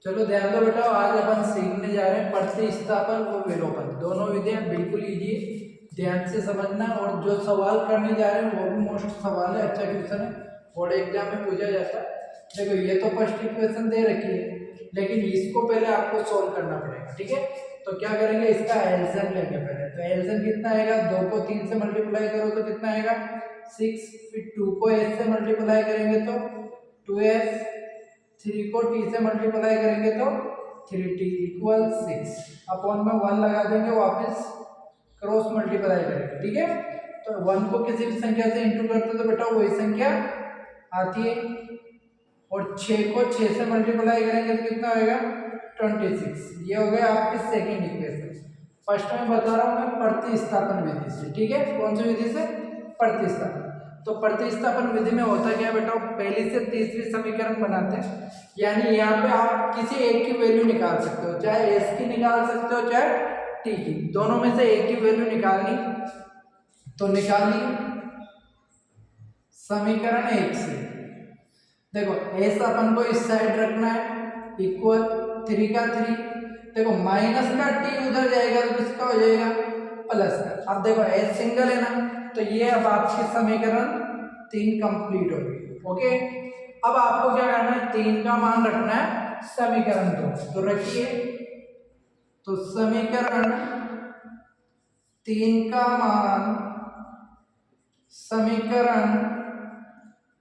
चलो ध्यान दो बेटा, आज अपन सीखने जा रहे हैं प्रतिस्थापन और विलोपन। दोनों विधियां बिल्कुल इजी है, ध्यान से समझना। और जो सवाल करने जा रहे हैं वो भी मोस्ट सवाल है, अच्छा क्वेश्चन है, बोर्ड एग्जाम में पूछा जाता है। देखो ये तो फर्स्ट इक्वेशन दे रखी है, लेकिन इसको पहले आपको सोल्व करना पड़ेगा, ठीक है। तो क्या करेंगे, इसका एलसीएम लेंगे पहले। तो एलसीएम कितना आएगा, 2 को 3 से मल्टीप्लाई करो तो कितना आएगा 6, फिर 2 को s से मल्टीप्लाई करेंगे तो 2s, 3 को t से मल्टीप्लाई करेंगे तो 3t इक्वल 6, अपॉन में 1 लगा देंगे, वापस क्रॉस मल्टीप्लाई करेंगे, ठीक है। तो 1 को किसी भी संख्या से इंटू करते तो बेटा वही संख्या आती है। और 6 को 6 से मल्टीप्लाई करेंगे तो कितना होगा 26। ये हो गया आपकी सेकंड इक्वेशन। फर्स्ट में बता रहा हूँ मैं प्रतिस्थापन विधि से, ठीक है। कौन सी विधि से, प्रतिस्थापन। तो प्रतिस्थापन विधि में होता क्या बेटा, पहली से तीसरी समीकरण बनाते हैं। यानी यहाँ पे आप किसी एक की वैल्यू निकाल सकते हो, चाहे s की निकाल सकते हो चाहे t की, दोनों में से एक की वैल्यू निकालनी। तो निकालिए समीकरण 1 से। देखो s अपन को इस साइड रखना है, इक्वल 3 का 3। देखो माइनस का t उधर जाएगा तो किसका हो जाएगा, प्लस का। अब देखो s सिंगल है ना, तो ये अब आपकी समीकरण 3 कंप्लीट हो गई, ओके। अब आपको क्या करना है, 3 का मान रखना है समीकरण 2, तो रखिए। तो समीकरण 3 का मान समीकरण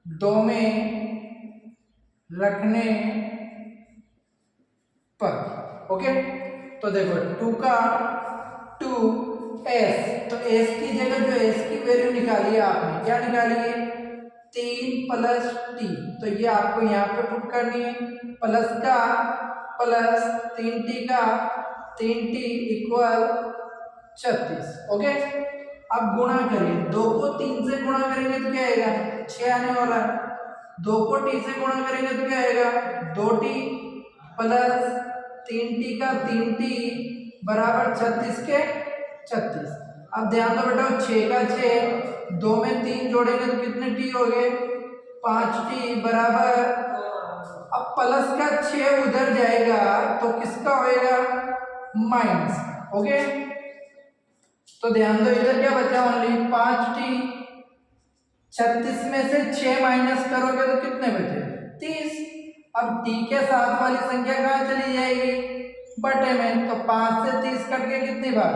2 में रखने पर, ओके। तो देखो 2 का 2s, तो s की जगह जो s की वैल्यू निकाली है आपने, क्या निकाली है 3 प्लस t, तो ये आपको यहाँ पे पुट करनी है। प्लस का प्लस 3t का 3t इक्वल 36, ओके। अब गुणा करिए, 2 को 3 से गुणा करेंगे तो क्या आएगा 6 आने वाला है। 2 को t से गुणा करेंगे तो क्या आएगा 2t प्लस 3t का 3t बराबर 36 के 36। अब ध्यान दो बेटा, 6 का 6, 2 में 3 जोड़ेंगे तो कितने t हो गए 5t बराबर। अब प्लस का 6 उधर जाएगा तो किसका होएगा माइनस का, ओके। तो ध्यान दो, इधर क्या बचा ओनली 5t। 36 में से 6 माइनस करोगे तो कितने बचे 30। अब t के साथ वाली संख्या कहाँ चली जाएगी, बटे में। तो 5 से 30 कट के कितनी बार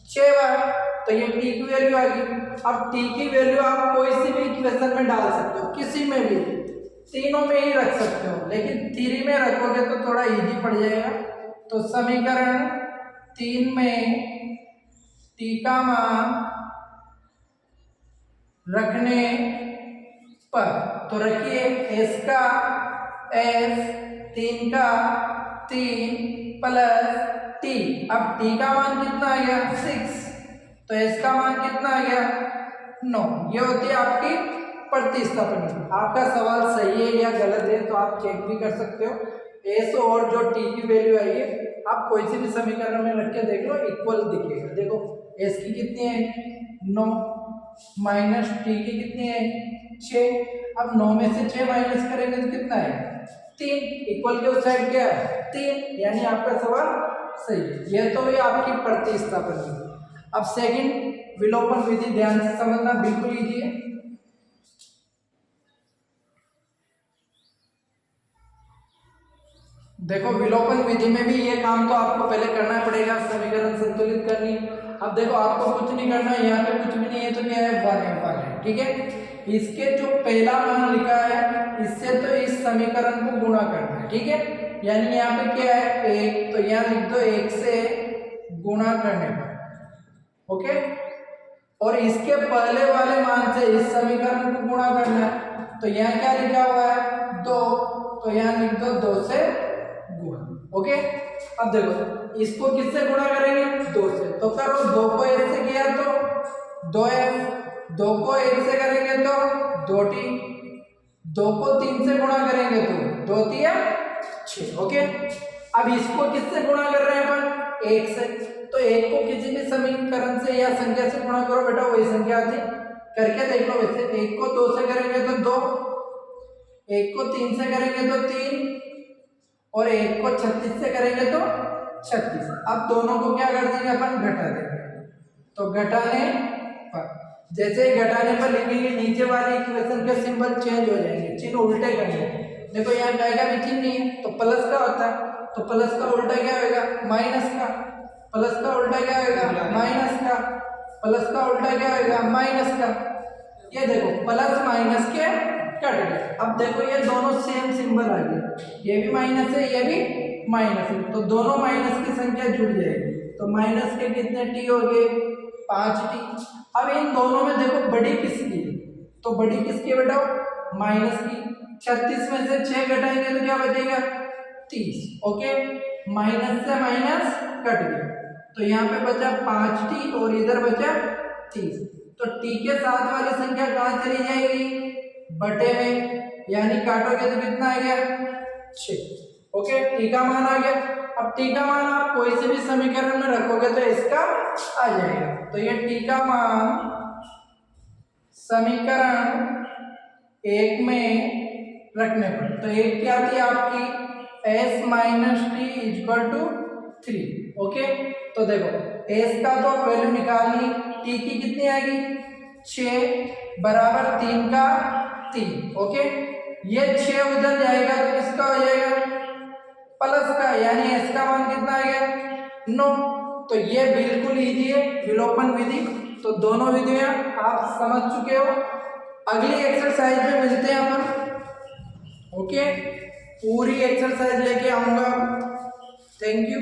6 बार, तो ये t की वैल्यू आ गई। अब t की वैल्यू आप कोई सी भी इक्वेशन में डाल सकते हो, किसी में भी, तीनों में ही रख सकते हो, लेकिन 3 में रखोगे तो थोड़ा इजी पड़ जाएगा। तो समीकरण 3 में t का मान रखने पर, तो रखिए s का s, 3 का 3 प्लस t। अब t का मान कितना आ गया 6, तो s का मान कितना आ गया 9। ये होती है आपकी प्रतिस्थापन। आपका सवाल सही है या गलत है तो आप चेक भी कर सकते हो। s और जो t की वैल्यू आई है आप कोई सी भी समीकरण में रख के देख लो, इक्वल दिखेगा। देखो s की कितनी है 9, माइनस t की कितनी है 6। अब 9 में से 6 माइनस करेंगे तो कितना है 3, इक्वल के उस साइड क्या है 3, यानी आपका सवाल सही है। यह तो हुई आपकी प्रतिस्थापन विधि। अब सेकंड विलोपन विधि, ध्यान से समझना, बिल्कुल इजी है। देखो विलोपन विधि में भी ये काम तो आपको पहले करना पड़ेगा, समीकरण संतुलित करनी। अब देखो आपको कुछ नहीं करना, यहाँ पे कुछ भी नहीं है तो क्या है 1 है, ठीक है। इसके जो पहला मान लिखा है इससे तो इस समीकरण को गुणा करना है, ठीक है। यानी यहाँ पे क्या है 1, तो यहाँ लिख दो 1 से गुणा करने पर, ओके। और इसके पहले वाले मान से इस समीकरण को गुणा करना है, तो यहाँ क्या लिखा हुआ है 2, तो यहाँ लिख दो 2 से गुणा, ओके। अब देखो इसको किससे गुणा करेंगे 2 से, तो करो 2 को 1 से किया तो 2f, 2 को 1 से करेंगे तो 2t, 2 को 3 से गुणा करेंगे तो 2 तिया 6, ओके। अब इसको किससे गुणा कर रहे हैं अपन 1 से, तो 1 को किसी भी समीकरण से या संख्या से गुणा करो बेटा वही संख्या आती। करके देख लो, वैसे 1 को 2 से करेंगे तो 2, 1 को 3 से करेंगे तो 3, और 1 को 36 से करेंगे तो 36। अब दोनों को क्या कर देंगे अपन, घटा देंगे। तो घटाने पर, जैसे ही घटाने पर लिखेंगे नीचे वाले इक्वेशन के सिंबल चेंज हो जाएंगे, चिन्ह उल्टे करेंगे। देखो यहाँ काय का भी चिन्ह नहीं है तो प्लस का होता है, तो प्लस का उल्टा क्या होगा, माइनस का। प्लस का उल्टा क्या होगा, माइनस का। प्लस का उल्टा क्या होगा, माइनस का। ये देखो प्लस माइनस के कट गए। अब देखो ये दोनों सेम सिंबल आ गए, ये भी माइनस है ये भी माइनस है, तो दोनों माइनस की संख्या जुड़ जाएगी। तो माइनस के कितने टी हो गए, 5t। अब इन दोनों में देखो बड़ी किसकी है, तो बड़ी किसकी है बेटा, माइनस की। 36 में से 6 घटाएंगे तो क्या बचेगा, 30। ओके, माइनस से माइनस कट गया, तो यहाँ पे बचा 5t और इधर बचा 30। तो t के साथ वाली संख्या कहाँ चली जाएगी, बटे में, यानी काटोगे तो कितना आ गया, 6। ओके, t का मान आ गया। अब t का मान आप कोई से भी समीकरण में रखोगे तो इसका आ जाएगा। तो ये t का मान समीकरण 1 में रखने पर, तो एक क्या थी आपकी, s minus t equal to 3। Okay, तो देखो s का तो वैल्यू निकालनी, t की कितनी आएगी, 6 बराबर 3 का 3। ओके, ये 6 उधर जाएगा तो किसका हो जाएगा, प्लस का, यानी s का मान कितना आ गया, 9। तो ये बिल्कुल इजी है, विलोपन विधि। तो दोनों विधियां आप समझ चुके हो। अगली एक्सरसाइज में मिलते हैं अपन। ओके, पूरी एक्सरसाइज लेके आऊंगा। Thank you.